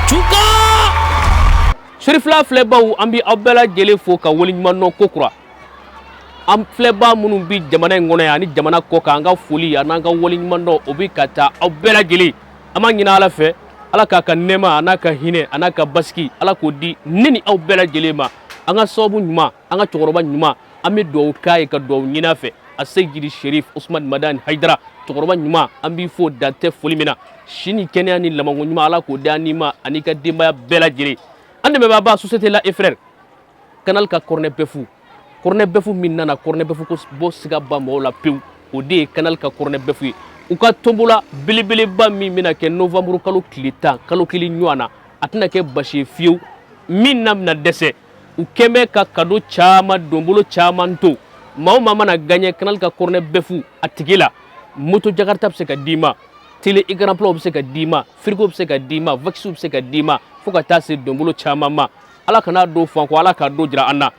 Chuka Shirifla Flebaw ambi abela jele fo ka woliɲuman no kokura am fleba munun bi jamana ngona ya ni jamana ko ka anga foli ya nanga woliɲuman no obi kata abela jele ama ɲina ala fɛ ala ka ka nema anaka hine anaka baski ala ko di nini abela jele ma anga sabu ɲuma anga cɔkɔrɔba ɲuma ambi do kai ka do ɲina fɛ asejiri Sherif Usman Madan Haidara cɔkɔrɔba ɲuma ambi fo dante foli mina sini kɛnɛya ni lamango ɲuma ala ko di anima ani ka denbaya bela jele ande me baba société la et frère canal ka cornet befu min nana cornet befu ko bo siga ba mo la pew o de canal ka cornet befu u ka tombola bilibili ba min mina ke novembre kalo kilita kalo kili nywana atina ke bashi fiu min namna dese u keme ka kado chama dombolo chama to maw mama na gagner canal ka cornet befu atigila moto jakarta se ka dima télé écran plat be se ka dima frigo be se ka dima vaxu be se ka dima fo ka taa se dombolo chama ma ala kana do fanko ala ka do jira anna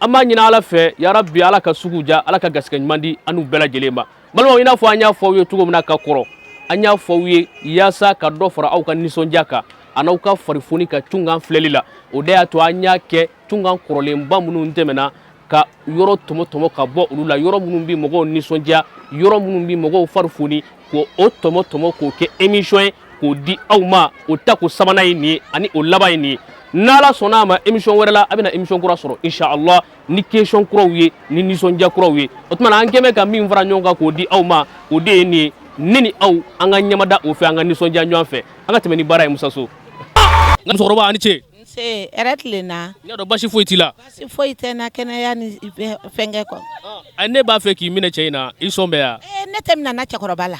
ama nyina ala fɛ ya rabbi ala ka suguja ala ka gaska ɲumandi anu bela jelema balma ina fo anya fo ye tugo mina ka kɔrɔ anya fo ye yasa ka do fara aw ka nisɔndiya ka anaw ka farifoni ka tungan filɛli la o de y'a to anya kɛ tungan kɔrɔlenba minnu tɛmɛna ka yɔrɔ tɔmɔ ka bɔ olu la yɔrɔ minnu bi mɔgɔw nisɔndiya yɔrɔ minnu bi mɔgɔw farifoni ko o tɔmɔ k'o kɛ émission ye k'o di aw ma o ta ko sabanan ye nin ye ani o laban ye nin ye n'ala sɔnna a ma émission wɛrɛ la a bɛna émission kura sɔrɔ inshallah ni question kuraw ye ni nisɔndiya kuraw ye o tuma na an kɛmɛ ka min fara ɲɔgɔn kan k'o di aw ma o de ye nin ye ne ni aw an ka ɲamada o fɛ an ka nisɔndiya ɲɔgɔn fɛ an ka tɛmɛ ni baara ye Musa So n ka musokɔrɔba a ni ce nse hɛrɛ tilenna n y'a dɔn basi foyi t'i la basi foyi tɛ n na kɛnɛya ni fɛnkɛ kɔ ne b'a fɛ k'i minɛ cɛ in na i sɔn bɛ yan ne tɛ mina na cɛkɔrɔba la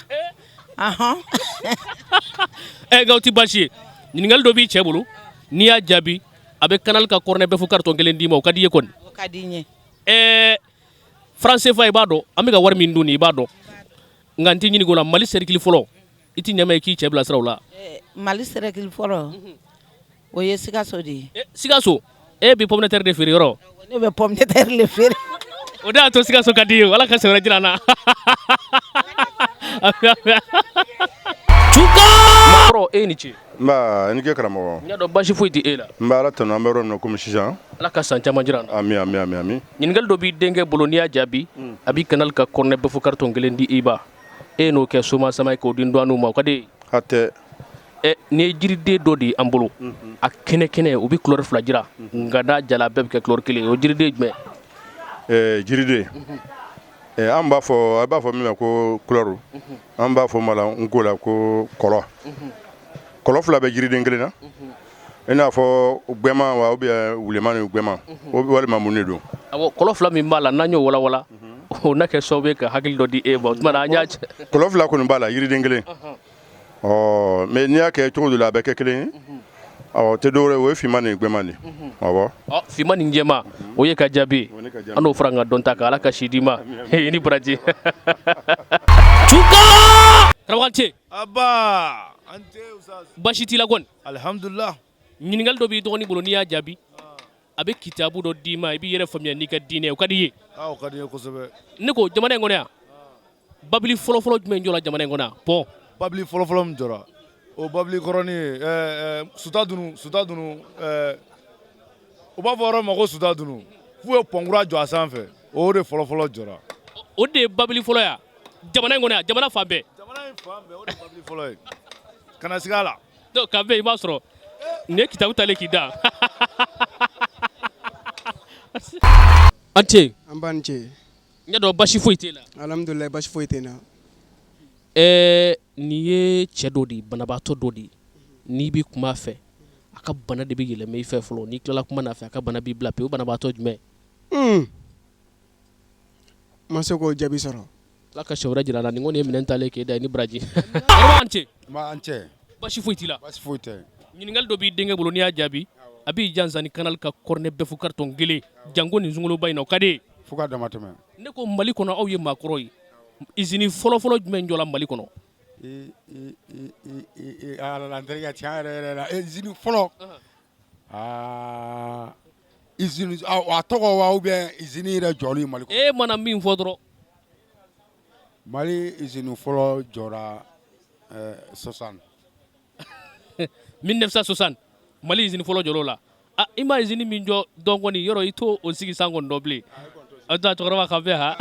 nka o tɛ baasi ye ɲininkali dɔ b'i cɛ bolo n'i y'a jaabi a bɛ canal ka cornet bɛɛ fo carton kelen d'i ma o ka di ye kɔni o ka di n ye franc CFA i b'a dɔn an bɛ ka wari min dun nin i b'a dɔn nka n tɛ ɲininka o la Mali cercle fɔlɔ i tɛ ɲɛma ye k'i cɛ bilasira o la Mali cercle fɔlɔ o ye Sikaso de ye Sikaso e bɛ pomme de terre de feere yɔrɔ ne bɛ pomme de terre de feere o de y'a to Sikaso ka di ye ala ka sɛbɛn jira an na Makɔrɔ e ni ce nba ni kɛ karamɔgɔ n y'a dɔn basi foyi tɛ e la n bɛ ala tanu an bɛ yɔrɔ min na komi sisan ala ka san caman jira an na ami ɲininkali dɔ b'i denkɛ bolo n'i y'a jaabi a b'i canal ka cornet bɛɛ fo carton kelen di i ba e n'o kɛ soma sama ye k'o di dɔɔninw ma o ka di ye hatɛ nin ye jiriden dɔ de ye an bolo a kɛnɛ o bɛ couleur fila jira nka n'a jala bɛɛ bɛ kɛ couleur kelen o jiriden jumɛn jiriden an b'a fɔ min ma ko couleur an b'a fɔ ma la n ko la ko kɔlɔ kɔlɔ fila bɛ jiriden kelen na i n'a fɔ gbɛma wa ou bien wulema ni gbɛma walima mun de don awɔ kɔlɔ fila min b'a la n'an y'o walawala o na kɛ sababu ye ka hakili dɔ di e ma o tuma na an y'a kɔlɔ fila kɔni b'a la jiriden kelen mais n'i y'a kɛ cogo dɔ la a bɛ kɛ kelen ye awɔ tɛ dɔwɛrɛ o ye finman ni gbɛman de awɔ finman ni jɛma o ye ka jaabi ye an n'o fara n ka dɔn ta kan ala ka si d'i ma i ni baraji karamɔgɔ ce aba basi t'i la kɔni alhamdulillah ɲininkali dɔ b'i dɔgɔnin bolo n'i y'a jaabi a bɛ kitabu dɔ d'i ma i b'i yɛrɛ faamuya n'i ka diinɛ o ka di i ye o ka di n ye kosɛbɛ ne ko jamana in kɔnɔ yan babili fɔlɔfɔlɔ jumɛn jɔra jamana in kɔnɔ yan pɔn babili fɔlɔfɔlɔ min jɔra o babili kɔrɔni suta dunu u b'a fɔ yɔrɔ ma ko suta dunu f'u ye pɔnkura jɔ a sanfɛ o de fɔlɔfɔlɔ jɔra o de ye babili fɔlɔ yan jamana in kɔnɔ yan jamana fan bɛɛ jamana in fan bɛɛ o de ye babili fɔlɔ ye kana sig'a la donc ka bɛɛ i b'a sɔrɔ nin ye kitabu talen k'i da an ce an b'a ni ce n y'a dɔn basi foyi t'e la alhamdulilayi basi foyi tɛ n na nin ye cɛ dɔ de banabaatɔ dɔ de n'i bɛ kuma a fɛ a ka bana de bɛ yɛlɛma i fɛ fɔlɔ n'i tilala kuma na fɛ a ka bana b'i bila pewu banabaatɔ jumɛn ma se k'o jaabi sɔrɔ ala ka sɛ wɛrɛ jira an na nin kɔni ye minɛn talen k'e da ye ni baraji yɔrɔ an ce an cɛ basi foyi t'i la basi foyi tɛ ɲininkali dɔ b'i denkɛ bolo n'i y'a jaabi a b'i jansa ni canal ka cornet bɛɛ fo carton kelen janko nin sunkaloba in na o ka di ye fo ka dama tɛmɛ ne ko Mali kɔnɔ aw ye maakɔrɔ ye usine fɔlɔfɔlɔ jumɛn jɔla Mali kɔnɔ ala n terikɛ tiɲɛ yɛrɛ la usine fɔlɔ usine a tɔgɔ wa ou bien usine yɛrɛ jɔli Mali kɔnɔ e mana min fɔ dɔrɔn Mali usine fɔlɔ jɔra 60 1960 Mali usine fɔlɔ jɔr'o la i ma usine min jɔ dɔn kɔni yɔrɔ i t'o sigi san kɔni dɔ bilen a taa cɛkɔrɔba ka bɛn ha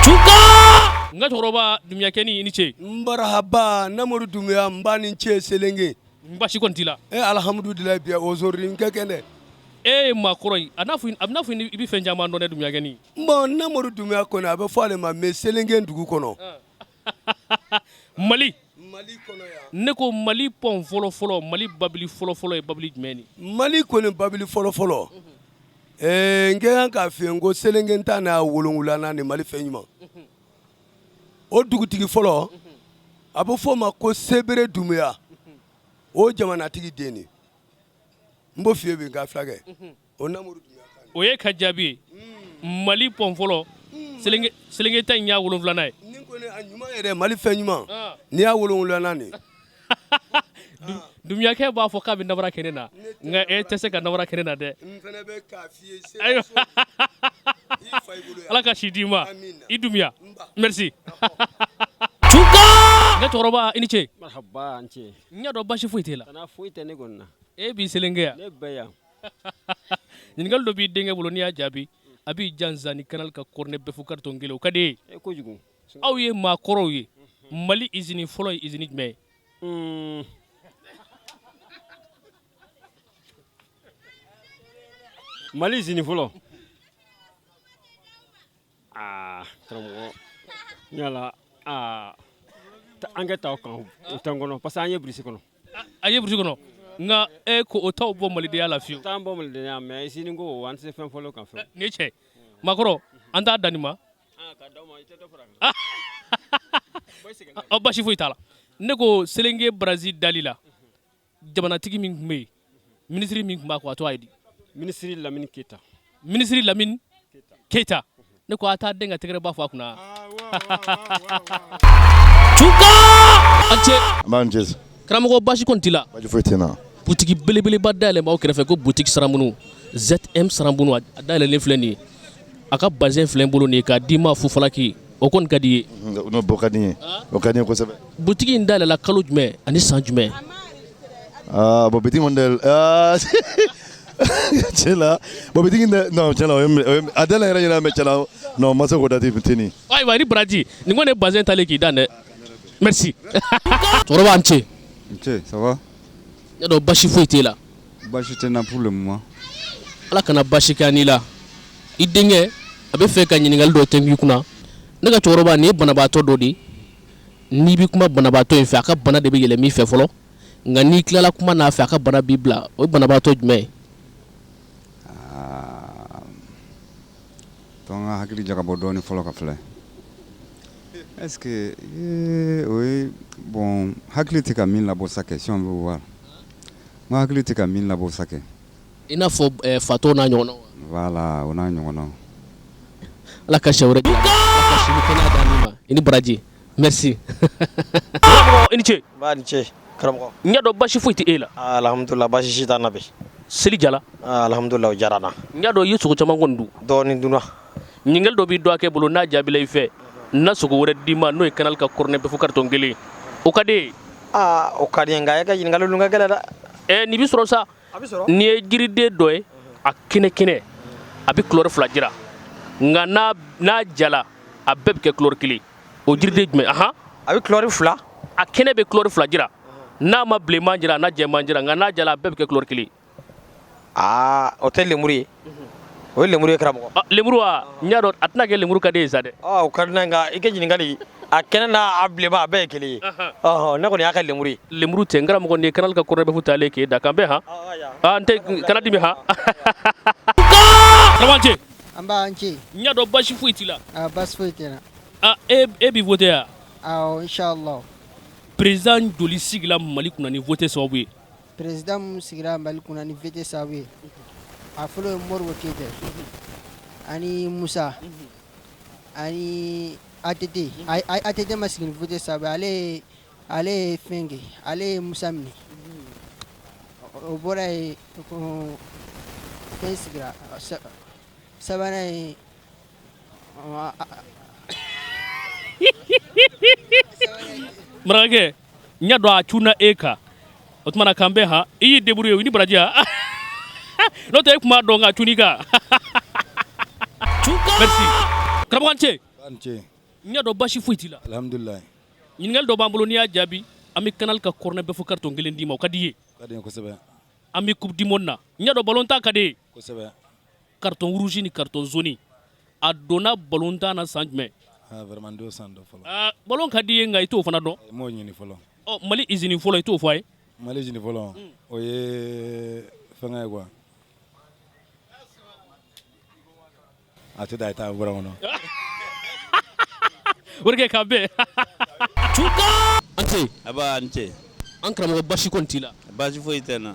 Tuka n ka cɛkɔrɔba Dumuyakɛni i ni ce Marhaba Namori Dumuya n b'a ni ce Selenge basi kɔni t'i la alhamdulilayi bien aujourd'hui n ka kɛnɛ maakɔrɔ ye a bɛ n'a fɔ i bɛ fɛn caman dɔn dɛ Dumuyakɛni bon Namori Dumuya kɔni a bɛ fɔ ale ma mais Selenge dugu kɔnɔ Mali kɔnɔ yan ne ko Mali pɔn fɔlɔ-fɔlɔ Mali babili fɔlɔ-fɔlɔ ye babili jumɛn ye Mali kɔni babili fɔlɔ-fɔlɔ n ka kan k'a f'i ye n ko Selenge ta n'a wolonwulanan ni Mali fɛn ɲuman o dugutigi fɔlɔ a bɛ fɔ o ma ko Sebere Dumuya o jamanatigi den de n b'o f'i ye bi n ka filakɛ o Namori Dumuya o ye ka jaabi ye Mali pɔn fɔlɔ Selenge ta in y'a 7nan ye ni ko ne a ɲuman yɛrɛ Mali fɛn ɲuman n'i y'a 7nan de Dumuyakɛ b'a fɔ k'a bɛ namara kɛ ne na nka e tɛ se ka namara kɛ ne na dɛ n fana bɛ k'a f'i ye ayiwa i fa i bolo yan Ala ka si d'i ma Amina. i Dumuya merci Tuka n ka cɛkɔrɔba i ni ce Marhaba n ce n y'a dɔn basi foyi t'e la kana foyi tɛ ne kɔni na e b'i Selenge yan ne bɛ yan ɲininkali dɔ b'i denkɛ bolo n'i y'a jaabi a b'i jansa ni canal ka cornet bɛɛ fo carton kelen o ka di ye kojugu aw ye maakɔrɔw ye Mali usine fɔlɔ ye usine jumɛn ye Mali usine fɔlɔ karamɔgɔ yala an ka taa o kan o tɛ n kɔnɔ parce que an ye Burusi kɔnɔ a ye Burusi kɔnɔ nka e ko o t'aw bɔ malidenya la fiyewu t'an bɔ malidenya mais usine ko an tɛ se fɛn fɔlɔ kan fɛn nin ye tiɲɛ maakɔrɔ an t'a da nin ma basi foyi t'a la ne ko Selenge baraji dali la jamanatigi min tun bɛ yen minisiri min tun b'a kɔ a tɔgɔ ye di minisiri Lamini Keyita minisiri Lamini Keyita ne ko a t'a den ka tɛgɛrɛ ba fɔ a kunna Tuka an cɛ b'an cɛ karamɔgɔ basi kɔni t'i la basi foyi tɛ na butigi belebeleba dayɛlɛn b'aw kɛrɛfɛ ko butigi Sarambunu ZM Sarambunu a dayɛlɛnlen filɛ nin ye a ka bazɛn filɛ n bolo nin ye k'a d'i ma Fufalaki o kɔni ka di ye n'o bɔ ka di n ye o ka di n ye kosɛbɛ butigi in dayɛlɛnla kalo jumɛn ani san jumɛn bon bitigi kɔni dayɛlɛ tiɲɛ la bon bitigi non tiɲɛ la a dayɛlɛ yɛrɛ ɲɛna mais tiɲɛ la non n ma se k'o date fitini ayiwa i ni baraji nin kɔni ye bazɛn talen k'i dan dɛ merci cɛkɔrɔba an ce Nche, ça va? n y'a dɔn basi foyi t'e la Basi tɛ n na pour le moment. Ala kana basi kɛ n'i la i denkɛ a bɛ fɛ ka ɲininkali dɔ tɛnku i kunna ne ka cɛkɔrɔba nin ye banabaatɔ dɔ de n'i bɛ kuma banabaatɔ in fɛ a ka bana de bɛ yɛlɛ min fɛ fɔlɔ nka n'i tilala kuma n'a fɛ a ka bana b'i bila o ye banabaatɔ jumɛn ye Donc n ka hakili jagabɔ dɔɔni fɔlɔ ka filɛ. Est-ce que o ye bon hakili tɛ ka min labɔ sa kɛ si on veut voir. N ka hakili tɛ ka min labɔ sa kɛ. I n'a fɔ fatɔw n'a ɲɔgɔnnaw Voilà, o n'a ɲɔgɔnnaw. Ala ka sɛ wɛrɛ di Ala ka sini kɛnɛya d'a ma i ni baraji merci i ni ce Ba ni ce karamɔgɔ n y'a dɔn basi foyi tɛ e la alhamdulillah basi si t'an na bi seli jala alhamdulillah o diyara n na n y'a dɔn i ye sogo caman kɔni dun dɔɔni dunna ɲininkali dɔ b'i dɔ a kɛ bolo n'a jaabila i fɛ n na sogo wɛrɛ d'i ma n'o ye canal ka cornet bɛɛ fo carton kelen o ka di ye o ka di n ye nka e ka ɲininkali dun ka gɛlɛn dɛ nin bi sɔrɔ sa a bɛ sɔrɔ nin ye jiriden dɔ ye a kɛnɛ a bɛ couleur 2 jira nka n'a jala a bɛɛ bɛ kɛ couleur 1 o jiriden jumɛn a bɛ couleur 2 a kɛnɛ bɛ couleur 2 jira n'a ma bilenman jira n'a jɛman jira nka n'a jala a bɛɛ bɛ kɛ couleur 1 o tɛ lemuru ye o ye lemuru ye karamɔgɔ lemuru wa n y'a dɔn a tɛna kɛ lemuru ka di ye sa dɛ o ka di n ye nka i ka ɲininkali a kɛnɛ n'a bilenman a bɛɛ ye kelen ye ne kɔni y'a kɛ lemuru ye lemuru tɛ n karamɔgɔ nin ye canal ka cornet bɛɛ fo taalen k'e da kan bɛɛ n tɛ kana dimi karamɔgɔ an b'an ce n y'a dɔn basi foyi t'i la basi foyi tɛ na e b'i voté ya awɔ inshallah président joli sigila Mali kunna ni voté sababu ye président mun sigira Mali kunna ni voté sababu ye a fɔlɔ ye Modibo Keyita ani Musa ani ATT ATT ma sigi ni voté sababu ye ale ye fɛn kɛ ale ye Musa minɛ o bɔra ye fɛn sigira sabanan ye marakakɛ nya do a chuna eka o tuma na kambe ha i débrouiller ni baraji ha no te kuma do nga chunika merci krabanche Anche. nya do bashi fuitila Alhamdulillah. ñingal do bambulo niya jabi ami canal ka corner be fu carton ngelen di maw kadiye Kadi ko sebe. ami coupe du monde na nya do ballon ta kade Ko sebe. carton rouge ni carton jaune a dona ballon ta na sanjme Ah vraiment 200 do folo. ballon kadiye nga ito fana do Mo ñini folo. oh mali izini folo ito fay Mali jini folo. O ye fanga quoi. Ati da ita bura wono. Warge kabe chuka ante aba ante an kramo bashi kontila bashi fo itena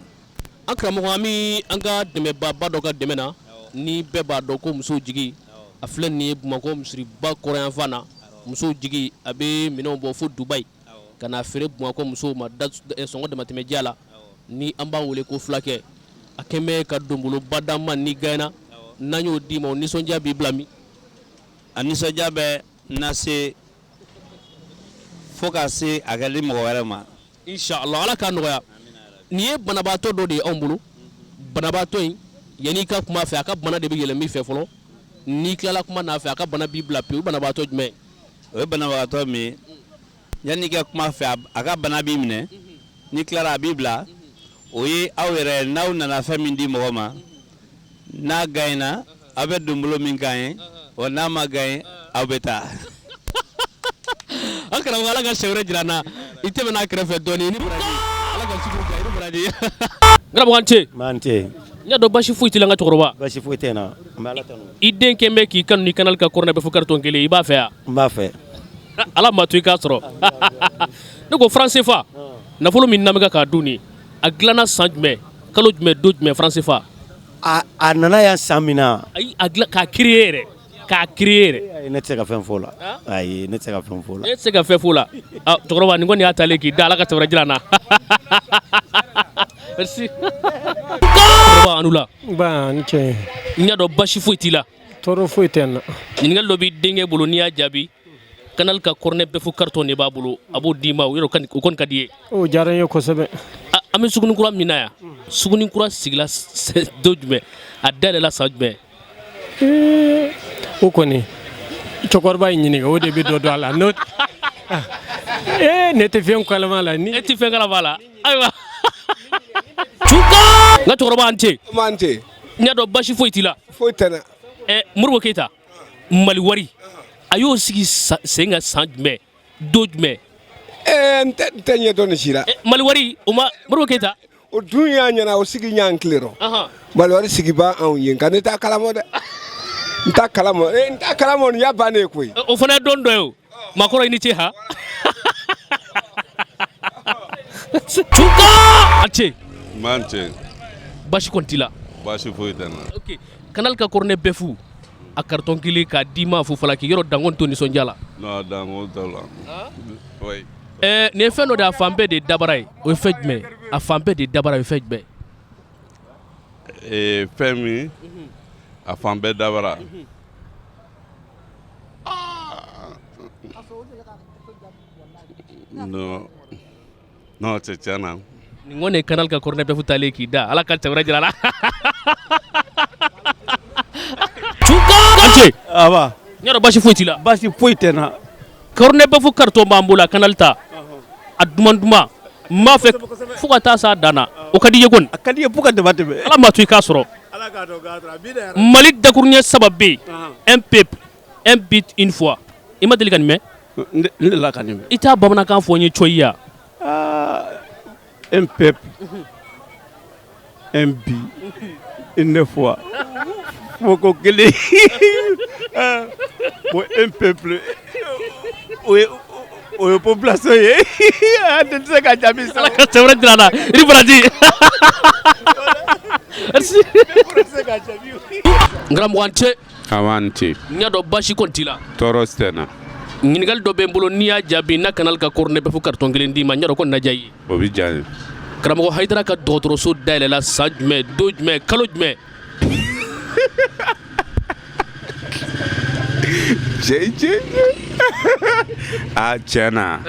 an kramo ami an ga deme ba do ga deme na ni be ba do ko muso jigi a flen ni buma ko musri ba korean fana muso jigi abe minon bo fo dubai kana fere buma ko muso ma da songo de mateme jala ni an ba wole ko flake akeme ka dombulo badama ni gaina nanyo dimo ni sonja bi blami ani soja be na se fo ka se a kɛli mɔgɔ wɛrɛ ma inshallah ala ka nɔgɔya ni ye banabaatɔ dɔ de ye anw bolo banabaatɔ in yan'i ka kuma fɛ a ka bana de bɛ yɛlɛn min fɛ fɔlɔ n'i tilala kuma n'a fɛ a ka bana b'i bila pewu banabaatɔ jumɛn o ye banabagatɔ min ye yanni ka kuma fɛ a ka bana b'i minɛ n'i tilara a b'i bila o ye aw yɛrɛ n'aw nana fɛn min di mɔgɔ ma n'a gagnera aw bɛ donbolo min k'an ye wa n'a ma gagner aw bɛ taa an karamɔgɔ ala ka sɛ wɛrɛ jira n na i tɛmɛna a kɛrɛfɛ dɔɔnin ni baraji ala ka sukuru kɛ i ni baraji karamɔgɔ an ce mante n y'a dɔn basi foyi t'i la n ka cɛkɔrɔba basi foyi tɛ na n bɛ ala tanu i den kɛn bɛ k'i kanu ni kanali ka kɔrɔnɛ bɛ fo carton kelen i b'a fɛ yan n b'a fɛ ala ma to i k'a sɔrɔ ne ko franc CFA nafolo min namɛka k'a dun nin a dilanna san jumɛn kalo jumɛn don jumɛn franc CFA a nana yan san min na ayi a dilan k'a créer yɛrɛ k'a créer yɛrɛ ne tɛ se ka fɛn fɔ o la ayi ne tɛ se ka fɛn fɔ o la e tɛ se ka fɛn f'o la cɛkɔrɔba nin kɔni y'a talen k'i da ala ka tɛmɛrɛ jira n na merci cɛkɔrɔba anu la ba n cɛ n y'a dɔn basi foyi t'i la tɔɔrɔ foyi tɛ n na ɲininkali dɔ b'i denkɛ bolo n'i y'a jaabi canal ka cornet bɛɛ fo carton de b'a bolo a b'o d'i ma o yɔrɔ o kɔni ka di ye o diyara n ye kosɛbɛ an bɛ suguni kura min na yan suguni kura sigila don jumɛn a dayɛlɛla san jumɛn o kɔni cɛkɔrɔba in ɲininka o de bɛ dɔ dɔn a la n'o ne tɛ fɛn kalama la ni e tɛ fɛn kalama la ayiwa cuka n ka cɛkɔrɔba an tɛ man tɛ n y'a dɔn basi foyi t'i la foyi tɛ na Modibo Keyita Mali wari a y'o sigi sen kan san jumɛn don jumɛn n tɛ ɲɛ dɔn nin si la Mali wari o ma Modibo Keyita o dun y'a ɲɛna o sigi ɲan tile rɔ Mali wari sigi b'an anw ye nka ne t'a kalama dɛ n t'a kalama n t'a kalama nin y'a bannen ye koyi o fana ye don dɔ ye o maakɔrɔ i ni ce ha cuka a ce man cɛ basi kɔni t'i la basi foyi tɛ na ok canal ka cornet bɛɛ fu a carton kelen k'a d'i ma fo falaki yɔrɔ danko to nisɔndiya la non danko tɛ la oui nin ye fɛn dɔ de a fan bɛɛ de dabara ye o ye fɛn jumɛn a fan bɛɛ de dabara o ye fɛn jumɛn fɛn min a fan bɛɛ dabara non non tɛ tiɲɛ na nin kɔni ye canal ka cornet bɛɛ fu talen k'i da ala ka cɛ wɛrɛ jira a la Kanté aba n y'a dɔn basi foyi t'i la basi foyi tɛ na cornet bɛɛ fu carton b'an bolo a canal ta a duman duman n b'a fɛ fo ka taa s'a dan na o ka di i ye kɔni a ka di i ye fo ka dama tɛmɛ ala ma to i k'a sɔrɔ Mali dakuruɲɛ 3 bɛ yen un peuple un but une fois i ma deli ka nin mɛn ne delila ka nin mɛn i t'a bamanankan fɔ n ye coyi ya un peuple un but une fois fo ko kelen bon un peuple o ye population ye a tɛ se ka jaabi sɔrɔ ala ka cɛ wɛrɛ jira a la i ni baraji n karamɔgɔ an cɛ aman cɛ n y'a dɔn basi kɔni t'i la tɔɔrɔ tɛ na ɲininkali dɔ bɛ n bolo n'i y'a jaabi n'a canal ka cornet bɛɛ fo carton kelen d'i ma n y'a dɔn ko nin na diya i ye o bɛ diya n ye karamɔgɔ Hayidara ka dɔgɔtɔrɔso dayɛlɛla san jumɛn don jumɛn kalo jumɛn cɛ a tiɲɛ na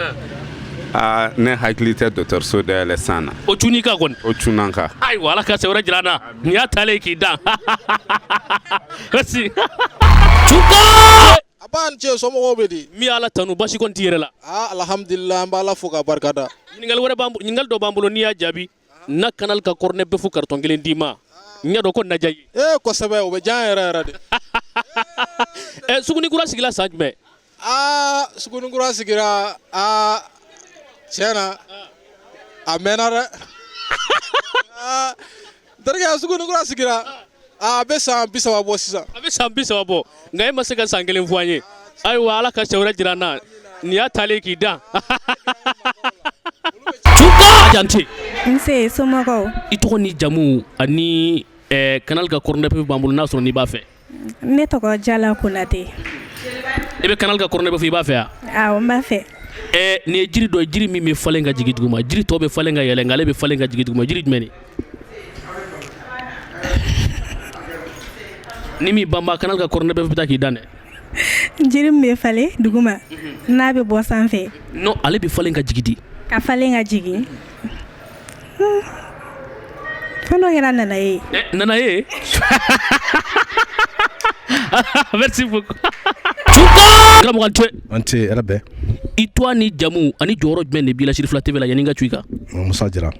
ne hakili tɛ dɔgɔtɔrɔso dayɛlɛ san na. O tuni ka kɔni. O tunan kan. Ayiwa ala ka se wɛrɛ jira n na nin y'a talen k'i dan. Merci. Tuka. A b'a ni ce somɔgɔw bɛ di. Min ala tanu basi kɔni t'i yɛrɛ la. Alhamdulilah an b'a ala fo k'a barikada. Ɲininkali dɔ b'an bolo n'i y'a jaabi na canal ka cornet bɛ fo carton kelen d'i ma n ɲɛ dɔn ko naja ye. Kosɛbɛ o bɛ diya an yɛrɛ yɛrɛ de. Sugunikura sigila san jumɛn. Sugunikura sigira tiɲɛ na a mɛnna dɛ. Terikɛ Sugunikura sigira a bɛ san 30 bɔ sisan. A bɛ san 30 bɔ nka e ma se ka san kelen fɔ an ye. Ayiwa ala ka se wɛrɛ jira n na nin y'a talen k'i dan. Jante. Nse somɔgɔw. I tɔgɔ ni jamu ani canal ka cornet bɛ b'an bolo n'a sɔrɔ n'i b'a fɛ. Ne tɔgɔ Jala Konate. I bɛ canal ka cornet bɛ fɔ i b'a fɛ wa. Awɔ n b'a fɛ. Nin ye jiri dɔ ye jiri min bɛ falen ka jigin duguma jiri tɔ bɛ falen ka yɛlɛ nka ale bɛ falen ka jigin duguma jiri jumɛn de. Ni min banba canal ka cornet bɛ taa k'i dan dɛ. Jiri min bɛ falen duguma n'a bɛ bɔ sanfɛ. Non ale bɛ falen ka jigin di. Ka falen ka jigin. Fɛn dɔ kɛra nana ye. Nana ye. Merci beaucoup. Karamɔgɔ an tɛ yɛrɛ bɛɛ. I tɔgɔ ni jamu ani jɔyɔrɔ jumɛn de b'i la Sirifila TV la yanni n ka tu i kan. Musa Jara.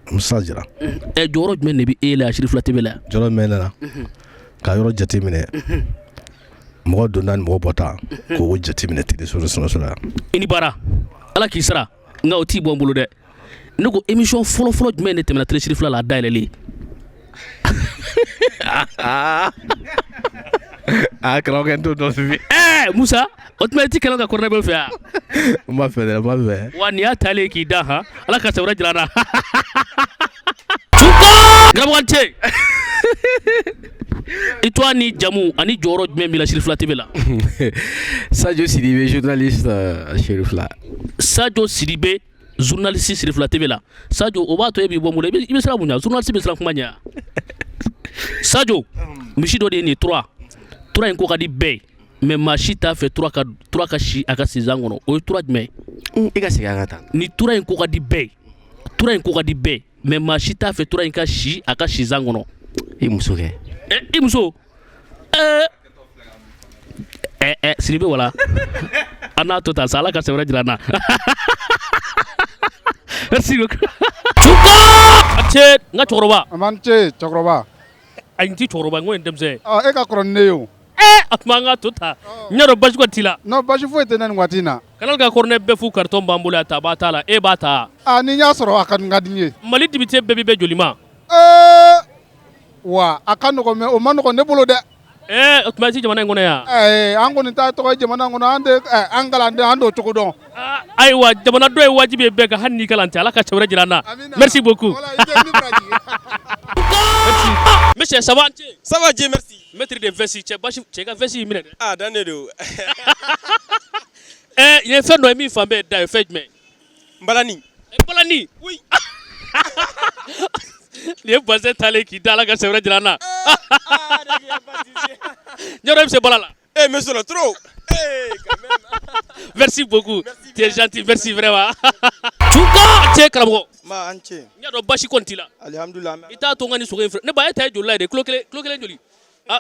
Jɔyɔrɔ jumɛn de bɛ e la Sirifila TV la. Jɔyɔrɔ jumɛn ne la ka yɔrɔ jate minɛ mɔgɔ donna ni mɔgɔ bɔta k'o jate minɛ télévision la. I ni baara ala k'i sara nka o t'i bɔ n bolo dɛ ne ko émission fɔlɔ jumɛn de tɛmɛna télé Sirifila la a dayɛlɛlen. Karamɔgɔ t'o dɔn fifi. Musa o tuma i ti canal ka cornet bɛ fɛ wa. N b'a fɛ dɛ n b'a fɛ. Wa nin y'a talen k'i da han ala ka se wɛrɛ jira n na. Karamɔgɔ ce. I tɔgɔ ni jamu ani jɔyɔrɔ jumɛn b'i la Sirifila TV la. Sadio Sidibé journaliste Sirifila. Sadio Sidibé journaliste Sirifila TV la. Sadio o b'a to e b'i bɔ mun na i bɛ siran mun ɲɛ journaliste bɛ siran kuma ɲɛ. Sadio misi dɔ de ye nin 3 in ko ka di bɛɛ ye mais maa si t'a fɛ 3 ka si a ka sizan kɔnɔ o ye 3 jumɛn ye. I ka segin a ka taa. Ni 3 in ko ka di bɛɛ ye 3 in ko ka di bɛɛ ye mais maa si t'a fɛ 3 in ka si a ka sizan kɔnɔ. I muso kɛ. I muso. Sidibé wala an n'a to tan sa ala ka se wɛrɛ jira n na. Merci beaucoup. N ka cɛkɔrɔba. A man ce cɛkɔrɔba. A n ti cɛkɔrɔba n ko ye denmisɛn. E ka kɔrɔ ni ne ye o. A tuma an ka to ta n y'a dɔn basi ko t'i la. Non basi foyi tɛ ne nin waati in na. Canal ka cornet bɛɛ fu carton b'an bolo a ta b'a t'a la e b'a ta. Ni n y'a sɔrɔ a ka di n ye. Mali député bɛɛ bɛ bɛɛ joli ma. Wa a ka nɔgɔn mais o ma nɔgɔn ne bolo dɛ. O tuma i ti jamana in kɔnɔ yan. An kɔni t'a tɔgɔ ye jamana in kɔnɔ an kalanden an t'o cogo dɔn. Ayiwa jamana dɔ ye wajibi ye bɛɛ kan hali n'i kalan tɛ ala ka se wɛrɛ jira n na. Merci beaucoup. Monsieur ça va? Ça va Dieu merci. Maître de vesti cɛ ka vesti y'i minɛ dɛ. Dan de don. Il ye fɛn dɔ ye min fan bɛɛ da ye fɛn jumɛn? Balani. Balani. Oui. Nin ye bassin talen k'i da ala ka se wɛrɛ jira n na. Ɲɔdɔ i bɛ se bala la. Monsieur le trop. Quand même. Merci beaucoup. Tu es gentil. Merci vraiment. Tuka cɛ karamɔgɔ. Ma an cɛ. N y'a dɔn basi kɔni t'i la. Alhamdulillah. I t'a to n ka nin sogo in filɛ ne ba e ta ye joli la ye de kilo kelen joli.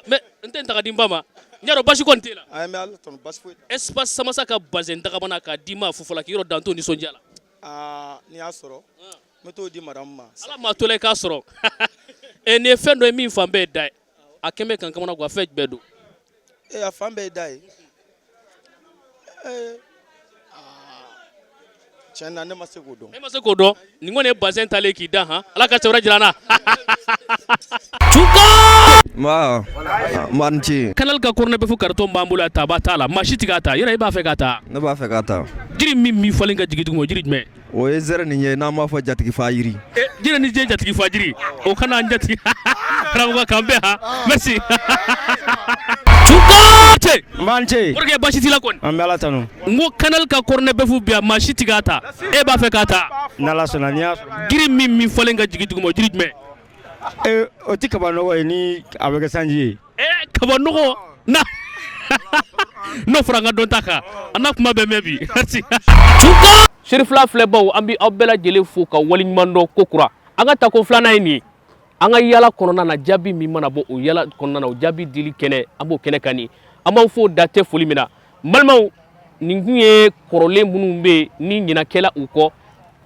Mais n tɛ n ta ka di n ba ma. N y'a dɔn basi kɔni t'e la. Mais ala tɔnɔ basi foyi. Espace Samassa ka bassin dagabana k'a d'i ma Fofala k'i yɔrɔ dan t'o nisɔndiya la. N'i y'a sɔrɔ n bɛ t'o di madame ma. Ala maa to la i k'a sɔrɔ. Nin ye fɛn dɔ ye min fan bɛɛ ye da ye a kɛn bɛ kan kamana gan fɛn jumɛn don. A fan bɛɛ ye da ye. Tiɲɛ na ne ma se k'o dɔn. E ma se k'o dɔn nin kɔni ye bassin talen k'i da han ala ka se wɛrɛ jira n na. Man ce. Canal ka cornet bɛ fo carton b'an bolo a ta b'a t'a la maa si ti k'a ta yɔrɔ e b'a fɛ k'a ta. Ne b'a fɛ k'a ta. Jiri min falen ka jigin duguma o jiri jumɛn. O ye zɛrɛ nin ye n'an b'a fɔ jatigi fa jiri. Jiri ni je jatigi fa jiri o kana an jatigi. Karamɔgɔ k'an bɛn ha merci. Man ce. Morikɛ basi t'i la kɔni. An bɛ ala tanu. N ko canal ka cornet bɛ fu bi a maa si ti k'a ta e b'a fɛ k'a ta. N'ala sɔnna n'i y'a sɔrɔ. Jiri min falen ka jigin duguma o jiri jumɛn. O ti kaba nɔgɔ ye ni a bɛ kɛ sanji ye. Kaba nɔgɔ na. N'o fɔra n ka dɔn ta kan a n'a kuma bɛ mɛn bi. Merci. Sherifla filɛbaw an bi aw bɛɛ lajɛlen fo ka waliɲuman dɔn ko kura an ka ta ko filanan ye nin ye an ka yala kɔnɔna na jaabi min mana bɔ o yala kɔnɔna na o jaabi dili kɛnɛ an b'o kɛnɛ kan ni an b'aw fo da tɛ foli min na balimaw nin kun ye kɔrɔlen minnu bɛ ni ɲinakɛla u kɔ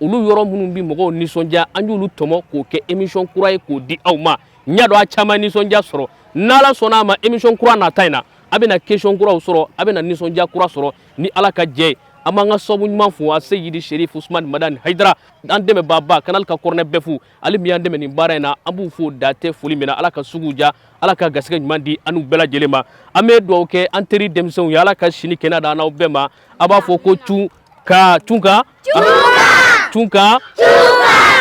olu yɔrɔ minnu bi mɔgɔw nisɔndiya an y'olu tɔmɔ k'o kɛ émission kura ye k'o di aw ma n y'a dɔn a caman nisɔndiya sɔrɔ n'Ala sɔnna a ma émission kura nata in na a bɛna question kuraw sɔrɔ a bɛna nisɔndiya kura sɔrɔ ni Ala ka jɛ ye an b'an ka sababu ɲuman fo a Seyidi Sherif Usmani Madani Hayidara an dɛmɛbaaba canal ka kɔrɔnɛ bɛɛ fo ale min y'an dɛmɛ nin baara in na an b'u fo da tɛ foli min na Ala ka sugu ja Ala ka garisɛgɛ ɲuman di an n'u bɛɛ lajɛlen ma an bɛ dugawu kɛ an teri denmisɛnw ye Ala ka sini kɛnɛ da n'aw bɛɛ ma a b'a fɔ ko tunka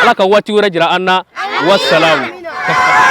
Ala ka waati wɛrɛ jira an na wasalamu